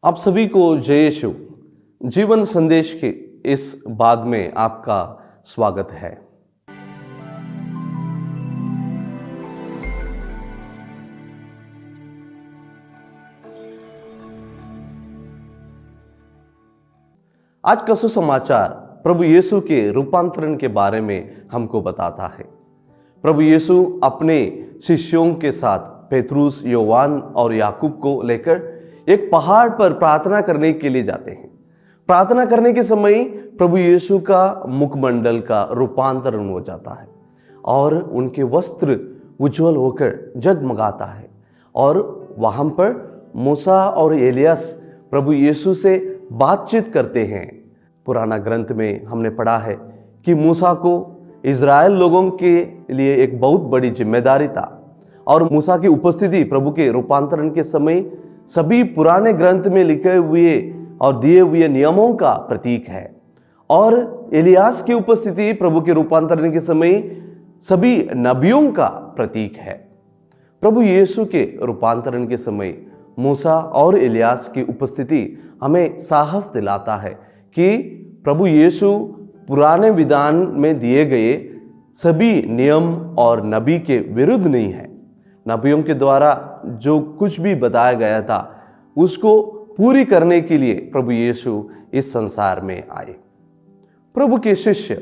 आप सभी को जय यीशु जीवन संदेश के इस भाग में आपका स्वागत है। आज का सुसमाचार प्रभु यीशु के रूपांतरण के बारे में हमको बताता है। प्रभु यीशु अपने शिष्यों के साथ पेतरुस, योवान और याकूब को लेकर एक पहाड़ पर प्रार्थना करने के लिए जाते हैं। प्रार्थना करने के समय प्रभु यीशु का मुखमंडल का रूपांतरण हो जाता है और उनके वस्त्र उज्जवल होकर जगमगाता है और वहां पर मूसा और एलियास प्रभु यीशु से बातचीत करते हैं। पुराना ग्रंथ में हमने पढ़ा है कि मूसा को इज़राइल लोगों के लिए एक बहुत बड़ी जिम्मेदारी था और मूसा की उपस्थिति प्रभु के रूपांतरण के समय सभी पुराने ग्रंथ में लिखे हुए और दिए हुए नियमों का प्रतीक है और एलियास की उपस्थिति प्रभु के रूपांतरण के समय सभी नबियों का प्रतीक है। प्रभु यीशु के रूपांतरण के समय मूसा और एलियास की उपस्थिति हमें साहस दिलाता है कि प्रभु यीशु पुराने विधान में दिए गए सभी नियम और नबी के विरुद्ध नहीं है। नबियों के द्वारा जो कुछ भी बताया गया था उसको पूरी करने के लिए प्रभु यीशु इस संसार में आए। प्रभु के शिष्य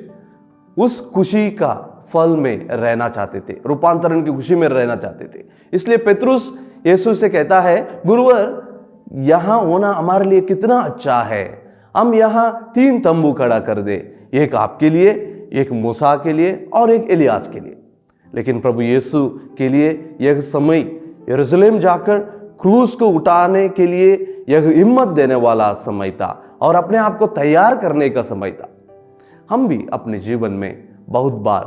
उस खुशी का फल में रहना चाहते थे, रूपांतरण की खुशी में रहना चाहते थे। इसलिए पेतरुस यीशु से कहता है, गुरुवर यहाँ होना हमारे लिए कितना अच्छा है, हम यहाँ 3 तंबू खड़ा कर दे, एक आपके लिए, एक मूसा के लिए और एक एलियास के लिए। लेकिन प्रभु यीशु के लिए यह समय यरूशलेम जाकर क्रूस को उठाने के लिए यह हिम्मत देने वाला समय था और अपने आप को तैयार करने का समय था। हम भी अपने जीवन में बहुत बार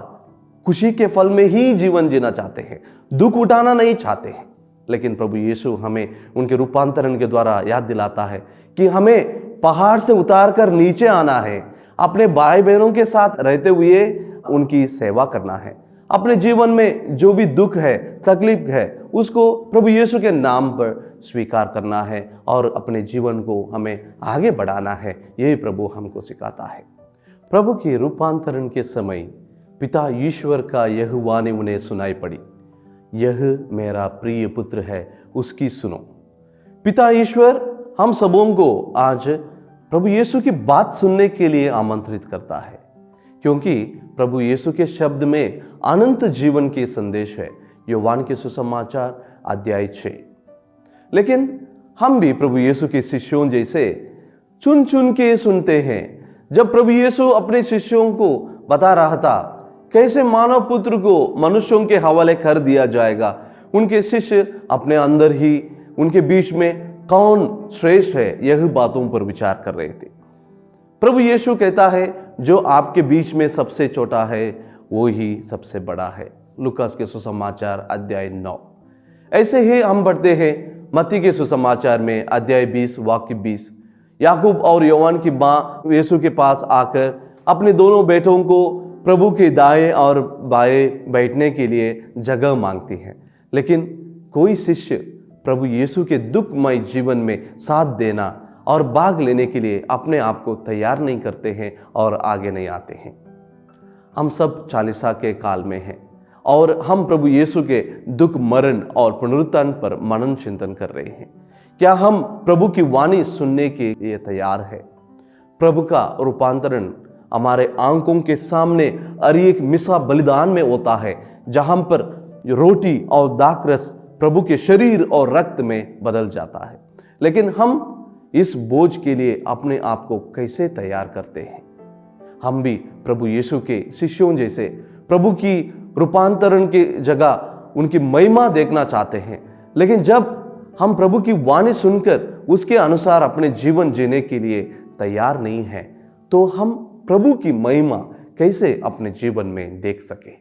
खुशी के फल में ही जीवन जीना चाहते हैं, दुख उठाना नहीं चाहते हैं। लेकिन प्रभु यीशु हमें उनके रूपांतरण के द्वारा याद दिलाता है कि हमें पहाड़ से उतार कर नीचे आना है, अपने भाई बहनों के साथ रहते हुए उनकी सेवा करना है। अपने जीवन में जो भी दुख है, तकलीफ है, उसको प्रभु यीशु के नाम पर स्वीकार करना है और अपने जीवन को हमें आगे बढ़ाना है। यही प्रभु हमको सिखाता है। प्रभु के रूपांतरण के समय पिता ईश्वर का यह वाणी उन्हें सुनाई पड़ी, यह मेरा प्रिय पुत्र है, उसकी सुनो। पिता ईश्वर हम सबों को आज प्रभु यीशु की बात सुनने के लिए आमंत्रित करता है, क्योंकि प्रभु यीशु के शब्द में अनंत जीवन के संदेश है। योवान के सुसमाचार अध्याय 6। लेकिन हम भी प्रभु यीशु के शिष्यों जैसे चुन चुन के सुनते हैं। जब प्रभु यीशु अपने शिष्यों को बता रहा था कैसे मानव पुत्र को मनुष्यों के हवाले कर दिया जाएगा, उनके शिष्य अपने अंदर ही उनके बीच में कौन श्रेष्ठ है यह बातों पर विचार कर रहे थे। प्रभु यीशु कहता है, जो आपके बीच में सबसे छोटा है वो ही सबसे बड़ा है। लूकास के सुसमाचार अध्याय 9। ऐसे ही हम बढ़ते हैं मत्ती के सुसमाचार में अध्याय 20 वाक्य 20। याकूब और योवान की माँ यीशु के पास आकर अपने दोनों बेटों को प्रभु के दाएं और बाएं बैठने के लिए जगह मांगती हैं। लेकिन कोई शिष्य प्रभु यीशु के दुखमय जीवन में साथ देना और भाग लेने के लिए अपने आप को तैयार नहीं करते हैं और आगे नहीं आते हैं। हम सब चालीसा के काल में हैं और हम प्रभु यीशु के दुख, मरण और पुनरुत्थान पर मनन चिंतन कर रहे हैं। क्या हम प्रभु की वाणी सुनने के लिए तैयार है? प्रभु का रूपांतरण हमारे आंखों के सामने एक मिसा बलिदान में होता है, जहां पर रोटी और दाखरस प्रभु के शरीर और रक्त में बदल जाता है। लेकिन हम इस बोझ के लिए अपने आप को कैसे तैयार करते हैं? हम भी प्रभु यीशु के शिष्यों जैसे प्रभु की रूपांतरण के जगह उनकी महिमा देखना चाहते हैं। लेकिन जब हम प्रभु की वाणी सुनकर उसके अनुसार अपने जीवन जीने के लिए तैयार नहीं हैं, तो हम प्रभु की महिमा कैसे अपने जीवन में देख सकें?